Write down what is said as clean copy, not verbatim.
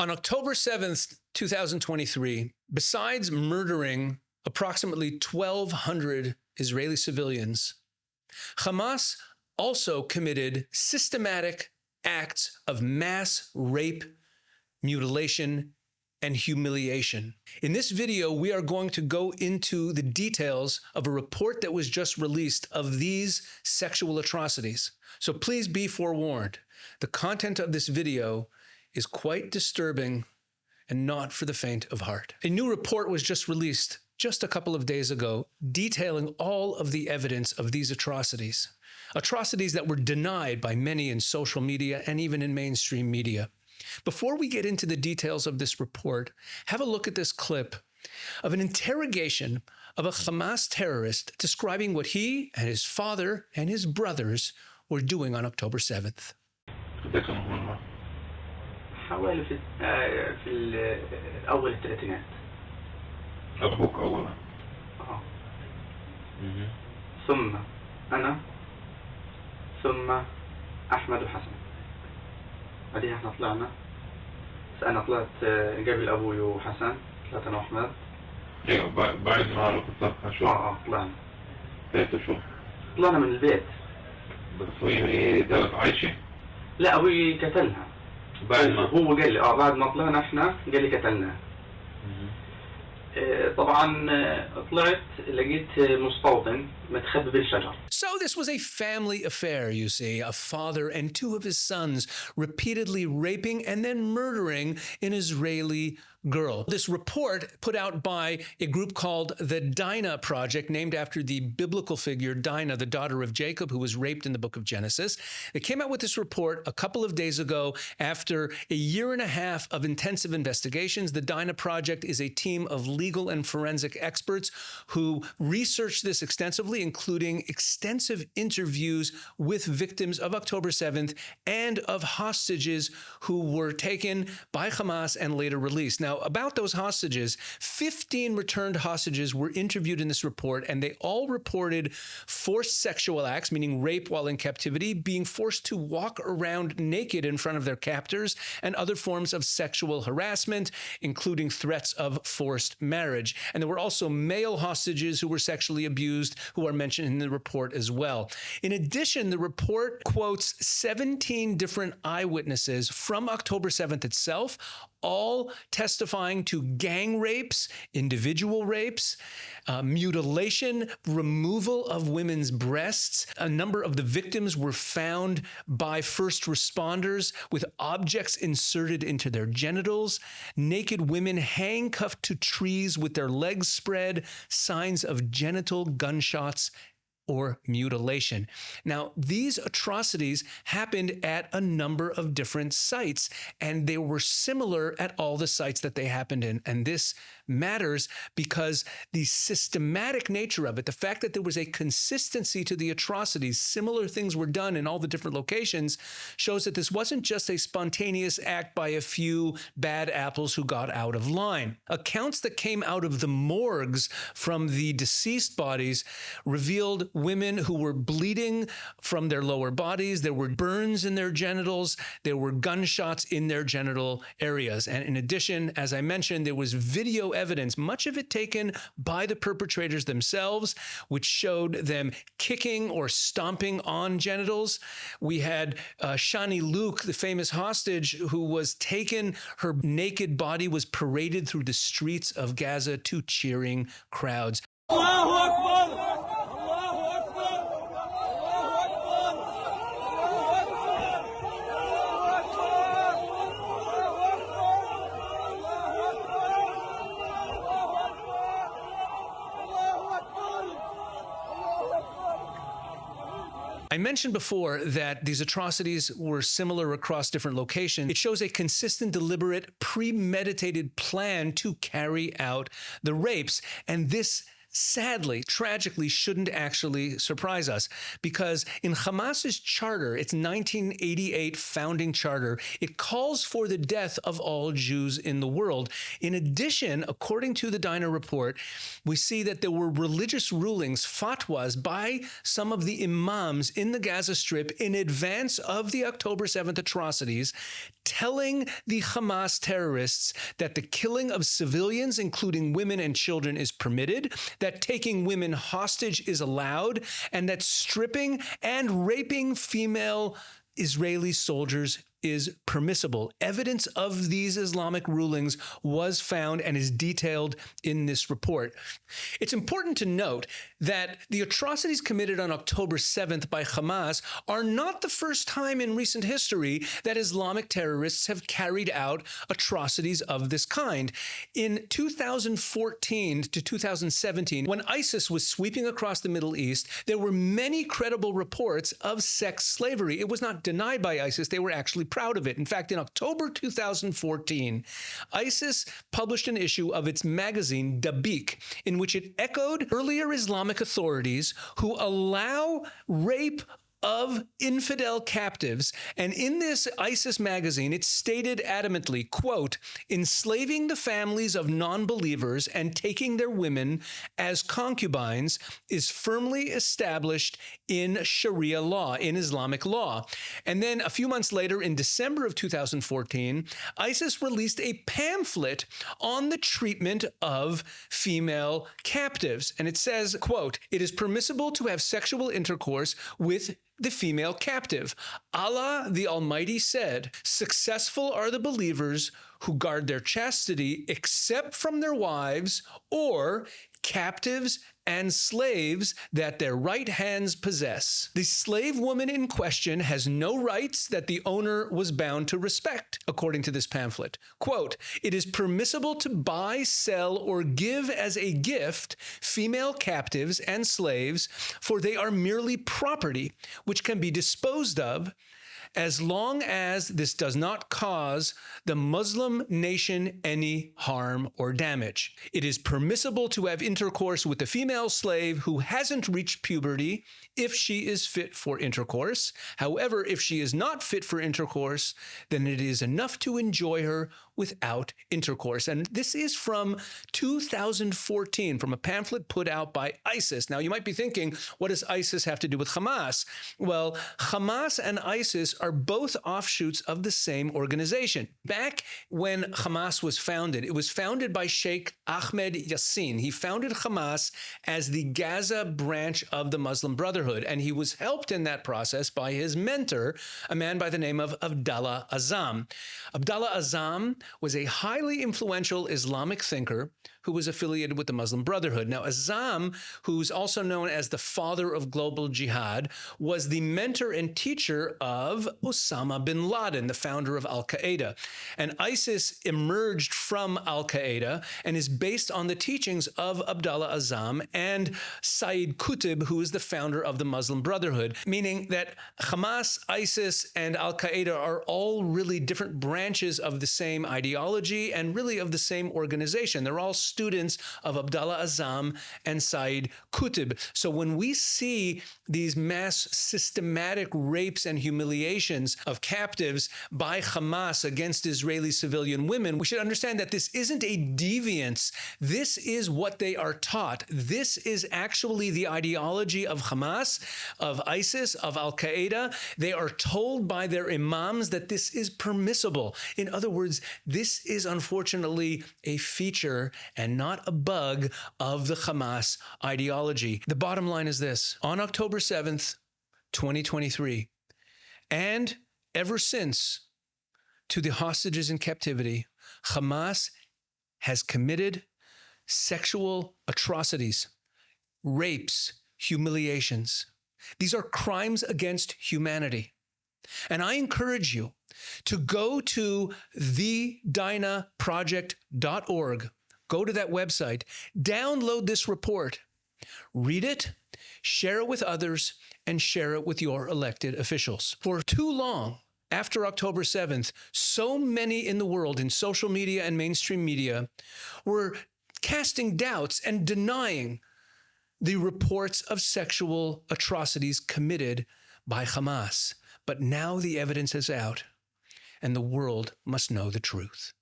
On October 7th, 2023, besides murdering approximately 1,200 Israeli civilians, Hamas also committed systematic acts of mass rape, mutilation, and humiliation. In this video, we are going to go into the details of a report that was just released of these sexual atrocities. So please be forewarned. The content of this video is quite disturbing and not for the faint of heart. A new report was just released just a couple of days ago, detailing all of the evidence of these atrocities. Atrocities that were denied by many in social media and even in mainstream media. Before we get into the details of this report, have a look at this clip of an interrogation of a Hamas terrorist describing what he and his father and his brothers were doing on October 7th. حوالي في أول الثلاثينات. أبوك أولا. ثم أنا ثم أحمد وحسن. بعدين احنا طلعنا. أنا طلعت قبل أبوي وحسن، طلعت أنا وأحمد. أيوة بعد ما كنت شو؟ طلعنا. بيت شو؟ طلعنا من البيت. بس هي دارت عايشة؟ لا أبوي قتلها. بعد ما هو قال لي بعد ما طلعنا احنا قال لي قتلناه. طبعا طلعت لقيت مستوطن متخبي بالشجر. So this was a family affair, you see, a father and two of his sons repeatedly raping and then murdering an Israeli girl. This report put out by a group called the Dina Project, named after the biblical figure Dinah, the daughter of Jacob, who was raped in the book of Genesis. They came out with this report a couple of days ago after a year and a half of intensive investigations. The Dinah Project is a team of legal and forensic experts who researched this extensively, including extensive interviews with victims of October 7th and of hostages who were taken by Hamas and later released. Now, about those hostages, 15 returned hostages were interviewed in this report, and they all reported forced sexual acts, meaning rape while in captivity, being forced to walk around naked in front of their captors, and other forms of sexual harassment, including threats of forced marriage. And there were also male hostages who were sexually abused, who are mentioned in the report as well. In addition, the report quotes 17 different eyewitnesses from October 7th itself, all testifying to gang rapes, individual rapes, mutilation, removal of women's breasts. A number of the victims were found by first responders with objects inserted into their genitals, naked women handcuffed to trees with their legs spread, signs of genital gunshots or mutilation. Now, these atrocities happened at a number of different sites, and they were similar at all the sites that they happened in. And this matters because the systematic nature of it, the fact that there was a consistency to the atrocities, similar things were done in all the different locations, shows that this wasn't just a spontaneous act by a few bad apples who got out of line. Accounts that came out of the morgues from the deceased bodies revealed women who were bleeding from their lower bodies. There were burns in their genitals. There were gunshots in their genital areas. And in addition, as I mentioned, there was video evidence, much of it taken by the perpetrators themselves, which showed them kicking or stomping on genitals. We had Shani Luke, the famous hostage, who was taken. Her naked body was paraded through the streets of Gaza to cheering crowds. Allahu Akbar! I mentioned before that these atrocities were similar across different locations. It shows a consistent, deliberate, premeditated plan to carry out the rapes. And this sadly, tragically, shouldn't actually surprise us, because in Hamas's charter, its 1988 founding charter, it calls for the death of all Jews in the world. In addition, according to the Dinah Report, we see that there were religious rulings, fatwas, by some of the imams in the Gaza Strip in advance of the October 7th atrocities, telling the Hamas terrorists that the killing of civilians, including women and children, is permitted, that taking women hostage is allowed, and that stripping and raping female Israeli soldiers is permissible. Evidence of these Islamic rulings was found and is detailed in this report. It's important to note that the atrocities committed on October 7th by Hamas are not the first time in recent history that Islamic terrorists have carried out atrocities of this kind. In 2014 to 2017, when ISIS was sweeping across the Middle East, there were many credible reports of sex slavery. It was not denied by ISIS. They were actually proud of it. In fact, in October 2014, ISIS published an issue of its magazine, Dabiq, in which it echoed earlier Islamic authorities who allow rape of infidel captives. And in this ISIS magazine, it stated adamantly, quote, enslaving the families of non-believers and taking their women as concubines is firmly established in Sharia law, in Islamic law. And then a few months later, in December of 2014, ISIS released a pamphlet on the treatment of female captives. And it says, quote, it is permissible to have sexual intercourse with the female captive. Allah the Almighty said, successful are the believers who guard their chastity except from their wives or captives and slaves that their right hands possess. The slave woman in question has no rights that the owner was bound to respect, according to this pamphlet. Quote, it is permissible to buy, sell, or give as a gift female captives and slaves, for they are merely property, which can be disposed of as long as this does not cause the Muslim nation any harm or damage. It is permissible to have intercourse with a female slave who hasn't reached puberty if she is fit for intercourse. However, if she is not fit for intercourse, then it is enough to enjoy her without intercourse. And this is from 2014, from a pamphlet put out by ISIS. Now, you might be thinking, what does ISIS have to do with Hamas? Well, Hamas and ISIS are both offshoots of the same organization. Back when Hamas was founded, it was founded by Sheikh Ahmed Yassin. He founded Hamas as the Gaza branch of the Muslim Brotherhood, and he was helped in that process by his mentor, a man by the name of Abdallah Azzam. Abdallah Azzam was a highly influential Islamic thinker who was affiliated with the Muslim Brotherhood. Now, Azzam, who's also known as the father of global jihad, was the mentor and teacher of Osama bin Laden, the founder of Al-Qaeda. And ISIS emerged from Al-Qaeda and is based on the teachings of Abdallah Azzam and Sayyid Qutb, who is the founder of the Muslim Brotherhood, meaning that Hamas, ISIS, and Al-Qaeda are all really different branches of the same ideology and really of the same organization. They're all students of Abdallah Azzam and Sayyid Qutb. So when we see these mass systematic rapes and humiliations of captives by Hamas against Israeli civilian women, we should understand that this isn't a deviance. This is what they are taught. This is actually the ideology of Hamas, of ISIS, of Al-Qaeda. They are told by their imams that this is permissible. In other words, this is unfortunately a feature and not a bug of the Hamas ideology. The bottom line is this. On October 7th, 2023, and ever since, to the hostages in captivity, Hamas has committed sexual atrocities, rapes, humiliations. These are crimes against humanity. And I encourage you to go to thedinaproject.org. Go to that website, download this report, read it, share it with others, and share it with your elected officials. For too long, after October 7th, so many in the world, in social media and mainstream media, were casting doubts and denying the reports of sexual atrocities committed by Hamas. But now the evidence is out, and the world must know the truth.